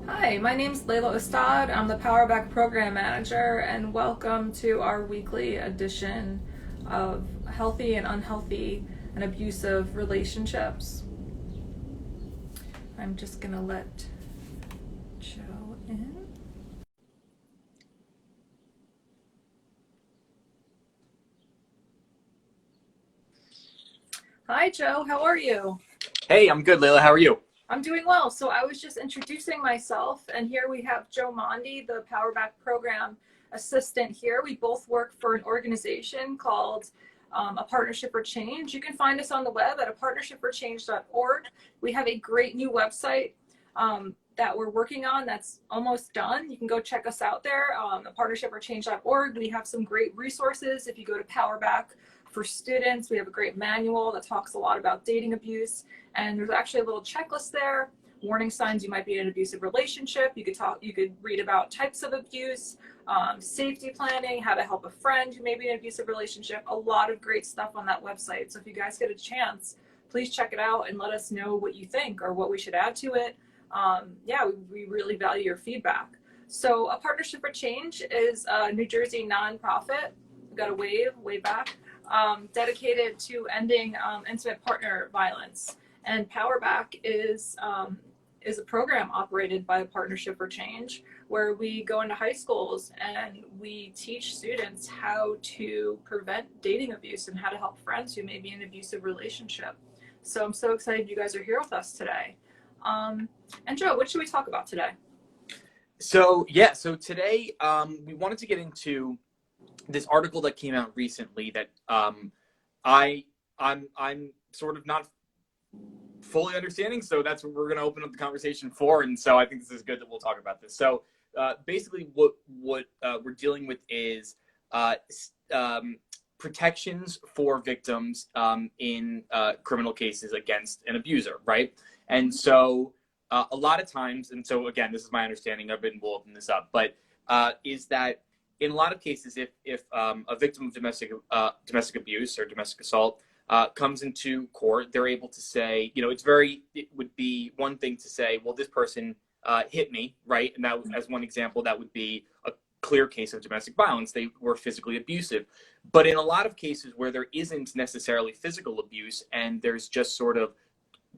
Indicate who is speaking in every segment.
Speaker 1: Hi, my name's Leila Ostad. I'm the PowerBack Program Manager, and welcome to our weekly edition of healthy and unhealthy and abusive relationships. I'm just gonna let Joe in. Hi, Joe. How are you?
Speaker 2: Hey, I'm good, Leila. How are you?
Speaker 1: I'm doing well. So I was just introducing myself, and here we have Joe Mondi, the PowerBack Program Assistant here. We both work for an organization called A Partnership for Change. You can find us on the web at apartnershipforchange.org. We have a great new website that we're working on that's almost done. You can go check us out there, apartnershipforchange.org. We have some great resources. If you go to PowerBack for students, we have a great manual that talks a lot about dating abuse. And there's actually a little checklist there. Warning signs you might be in an abusive relationship. You could read about types of abuse, safety planning, how to help a friend who may be in an abusive relationship. A lot of great stuff on that website. So if you guys get a chance, please check it out and let us know what you think or what we should add to it. We really value your feedback. So A Partnership for Change is a New Jersey nonprofit. We've got a way back, dedicated to ending intimate partner violence. And PowerBack is a program operated by the Partnership for Change, where we go into high schools and we teach students how to prevent dating abuse and how to help friends who may be in an abusive relationship. So I'm so excited you guys are here with us today. And Joe, what should we talk about today?
Speaker 2: So today we wanted to get into this article that came out recently that I'm sort of not fully understanding. So that's what we're going to open up the conversation for. And so I think this is good that we'll talk about this. So basically, what we're dealing with is protections for victims in criminal cases against an abuser, right? And so a lot of times, and so again, this is my understanding, I've been involved in this up, but is that in a lot of cases, if a victim of domestic abuse or domestic assault comes into court, they're able to say, it would be one thing to say, well, this person hit me, right? And that, as one example, that would be a clear case of domestic violence. They were physically abusive. But in a lot of cases where there isn't necessarily physical abuse and there's just sort of,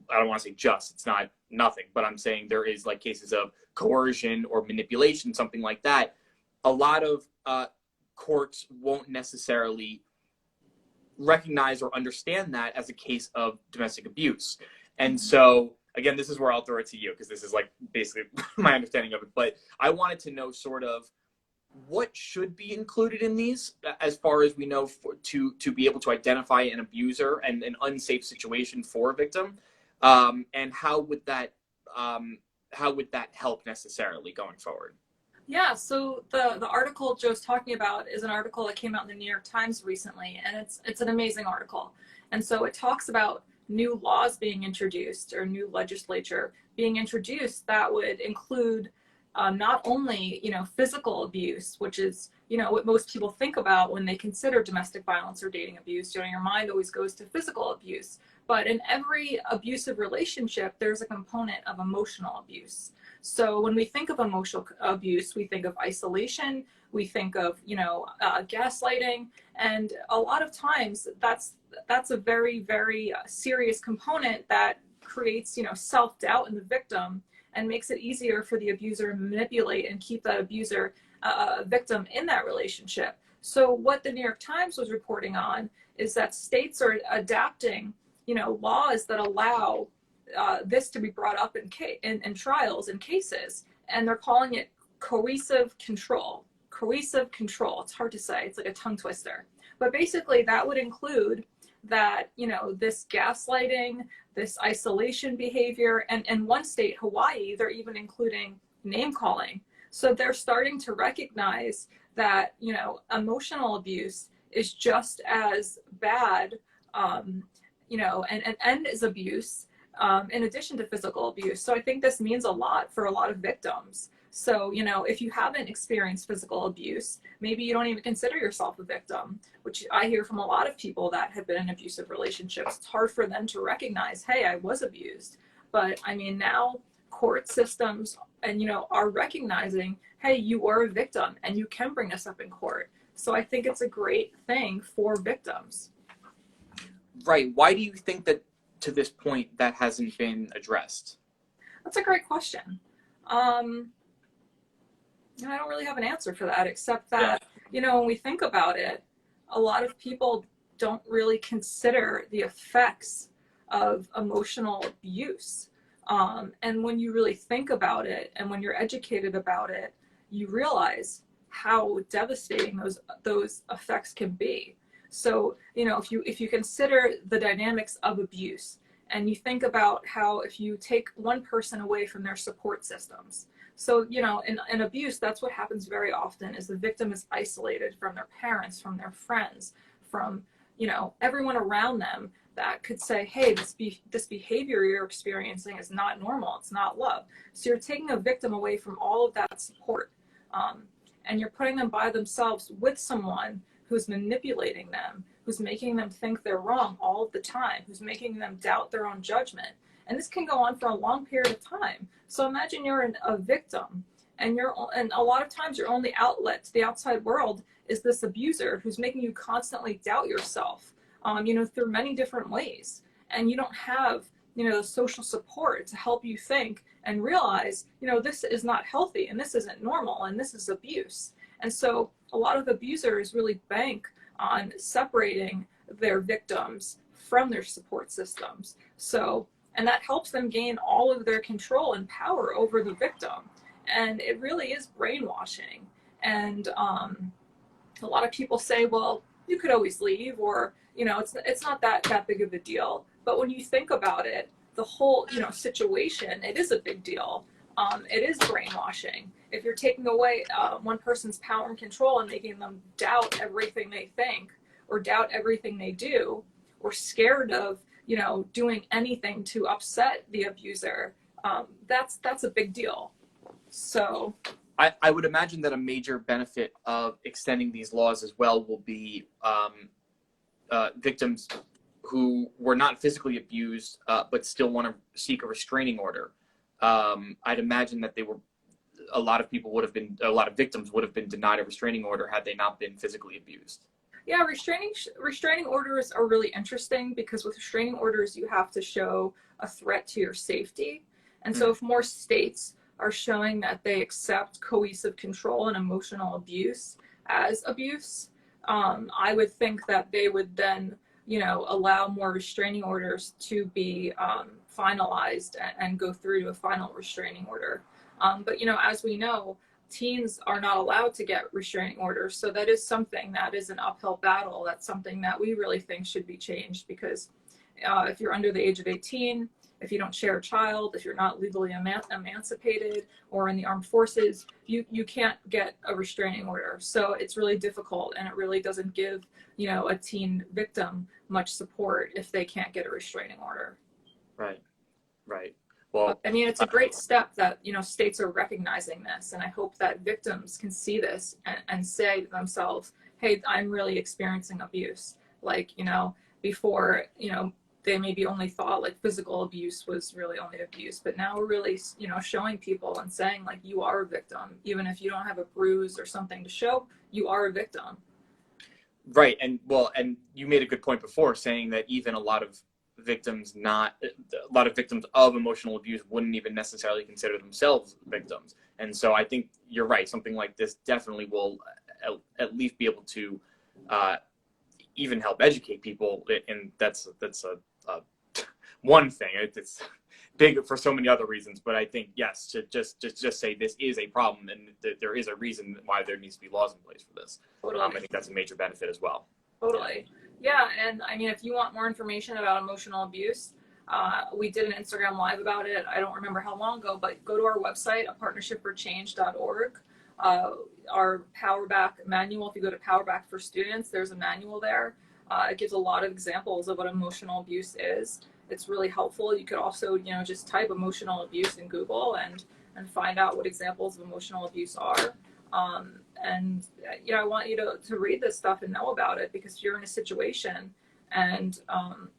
Speaker 2: I don't want to say just, it's not nothing, but I'm saying there is like cases of coercion or manipulation, something like that. A lot of courts won't necessarily recognize or understand that as a case of domestic abuse. And so, again, this is where I'll throw it to you because this is like basically my understanding of it. But I wanted to know sort of what should be included in these as far as we know to be able to identify an abuser and an unsafe situation for a victim. And how would that help necessarily going forward?
Speaker 1: Yeah, so the article Joe's talking about is an article that came out in the New York Times recently, and it's an amazing article. And so it talks about new laws being introduced or new legislature being introduced that would include not only, physical abuse, which is, what most people think about when they consider domestic violence or dating abuse. Your mind always goes to physical abuse. But in every abusive relationship, there's a component of emotional abuse. So when we think of emotional abuse, we think of isolation, we think of, gaslighting. And a lot of times that's a very, very serious component that creates, self-doubt in the victim and makes it easier for the abuser to manipulate and keep that abuser victim in that relationship. So what the New York Times was reporting on is that states are adapting, laws that allow this to be brought up in trials and cases, and they're calling it coercive control. Coercive control. It's hard to say. It's like a tongue twister. But basically, that would include that, this gaslighting, this isolation behavior, and in one state, Hawaii, they're even including name calling. So they're starting to recognize that, emotional abuse is just as bad, and is abuse, in addition to physical abuse. So I think this means a lot for a lot of victims. So, if you haven't experienced physical abuse, maybe you don't even consider yourself a victim, which I hear from a lot of people that have been in abusive relationships. It's hard for them to recognize, hey, I was abused. But I mean, now court systems and are recognizing, hey, you are a victim and you can bring this up in court. So I think it's a great thing for victims.
Speaker 2: Right. Why do you think that to this point that hasn't been addressed?
Speaker 1: That's a great question. And I don't really have an answer for that, except that, when we think about it, a lot of people don't really consider the effects of emotional abuse. And when you really think about it and when you're educated about it, you realize how devastating those effects can be. So, if you consider the dynamics of abuse and you think about how if you take one person away from their support systems, so, in abuse, that's what happens very often is the victim is isolated from their parents, from their friends, from, everyone around them that could say, hey, this behavior you're experiencing is not normal. It's not love. So you're taking a victim away from all of that support. And you're putting them by themselves with someone who's manipulating them, who's making them think they're wrong all of the time, who's making them doubt their own judgment. And this can go on for a long period of time. So imagine you're a victim, and a lot of times your only outlet to the outside world is this abuser who's making you constantly doubt yourself, through many different ways. And you don't have, the social support to help you think and realize, this is not healthy and this isn't normal and this is abuse. And so a lot of abusers really bank on separating their victims from their support systems. And that helps them gain all of their control and power over the victim. And it really is brainwashing. And a lot of people say, well, you could always leave, or, it's not that big of a deal. But when you think about it, the whole, situation, it is a big deal. It is brainwashing. If you're taking away one person's power and control and making them doubt everything they think or doubt everything they do, or scared of, doing anything to upset the abuser, that's a big deal. So
Speaker 2: I would imagine that a major benefit of extending these laws as well will be victims who were not physically abused but still want to seek a restraining order. I'd imagine that a lot of victims would have been denied a restraining order had they not been physically abused.
Speaker 1: Yeah, restraining orders are really interesting because with restraining orders, you have to show a threat to your safety. And so if more states are showing that they accept coercive control and emotional abuse as abuse, I would think that they would then, allow more restraining orders to be finalized and go through to a final restraining order. But, as we know, teens are not allowed to get restraining orders. So that is something that is an uphill battle. That's something that we really think should be changed because if you're under the age of 18, if you don't share a child, if you're not legally emancipated or in the armed forces, you can't get a restraining order. So it's really difficult, and it really doesn't give, a teen victim much support if they can't get a restraining order.
Speaker 2: Right. Well,
Speaker 1: I mean, it's a great step that, states are recognizing this. And I hope that victims can see this and say to themselves, hey, I'm really experiencing abuse. Like, before, they maybe only thought like physical abuse was really only abuse. But now we're really, showing people and saying like, you are a victim. Even if you don't have a bruise or something to show, you are a victim.
Speaker 2: Right. And you made a good point before saying that even a lot of victims of emotional abuse wouldn't even necessarily consider themselves victims. And so I think you're right. Something like this definitely will at least be able to even help educate people. And that's a one thing. It's big for so many other reasons. But I think, yes, to just say this is a problem and there is a reason why there needs to be laws in place for this.
Speaker 1: Totally.
Speaker 2: I think that's a major benefit as well.
Speaker 1: Totally. Yeah, and I mean, if you want more information about emotional abuse, we did an Instagram Live about it. I don't remember how long ago, but go to our website, apartnershipforchange.org. Our PowerBack manual, if you go to PowerBack for Students, there's a manual there. It gives a lot of examples of what emotional abuse is. It's really helpful. You could also, just type emotional abuse in Google and find out what examples of emotional abuse are. And I want you to read this stuff and know about it because you're in a situation and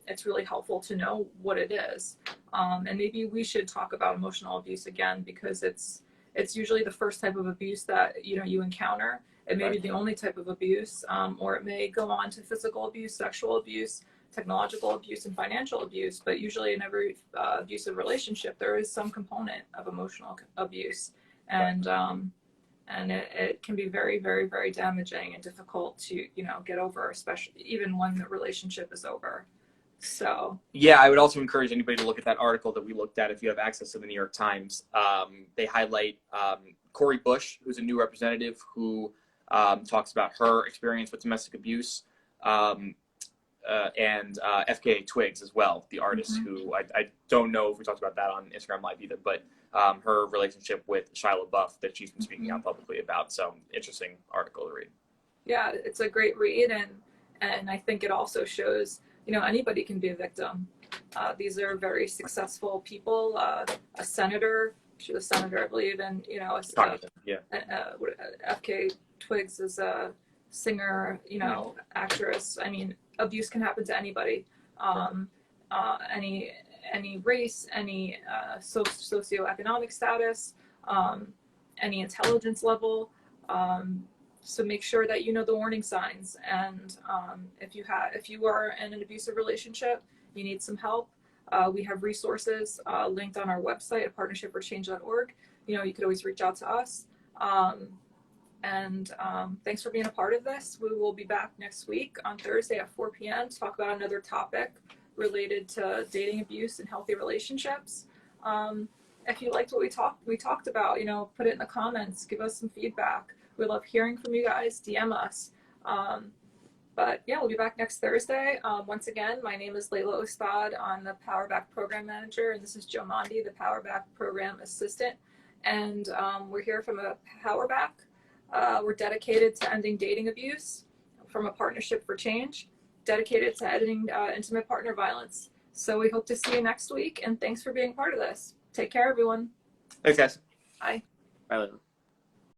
Speaker 1: it's really helpful to know what it is. And maybe we should talk about emotional abuse again because it's it's usually the first type of abuse that, you know, you encounter. It may be the only type of abuse, or it may go on to physical abuse, sexual abuse, technological abuse, and financial abuse. But usually in every abusive relationship, there is some component of emotional abuse. And it can be very, very, very damaging and difficult to, you know, get over, especially even when the relationship is over. So
Speaker 2: yeah, I would also encourage anybody to look at that article that we looked at if you have access to the New York Times. They highlight Cori Bush, who's a new representative who talks about her experience with domestic abuse, and FKA Twigs as well, the artist who I don't know if we talked about that on Instagram Live either, but her relationship with Shia LaBeouf that she's been speaking out publicly about. So interesting article to read.
Speaker 1: Yeah, it's a great read, and I think it also shows, you know, anybody can be a victim. These are very successful people. A senator, she was a senator, I believe, and, you know, FK Twigs is a singer, you know, actress. I mean, abuse can happen to anybody. Any race, any socioeconomic status, any intelligence level. So make sure that you know the warning signs. And if you are in an abusive relationship, you need some help. We have resources linked on our website at partnershipforchange.org. You know, you could always reach out to us. Thanks for being a part of this. We will be back next week on Thursday at 4 p.m. to talk about another topic related to dating abuse and healthy relationships. If you liked what we talked about, you know, put it in the comments, give us some feedback. We love hearing from you guys. DM us. But yeah, we'll be back next Thursday. Once again, my name is Leila Ostad. I'm the PowerBack Program Manager, and this is Joe Mondi, the PowerBack Program Assistant. And we're here from a PowerBack. We're dedicated to ending dating abuse, from a Partnership for Change, dedicated to ending intimate partner violence. So we hope to see you next week, and thanks for being part of this. Take care, everyone.
Speaker 2: Thanks, guys.
Speaker 1: Bye.
Speaker 2: Bye, Leila.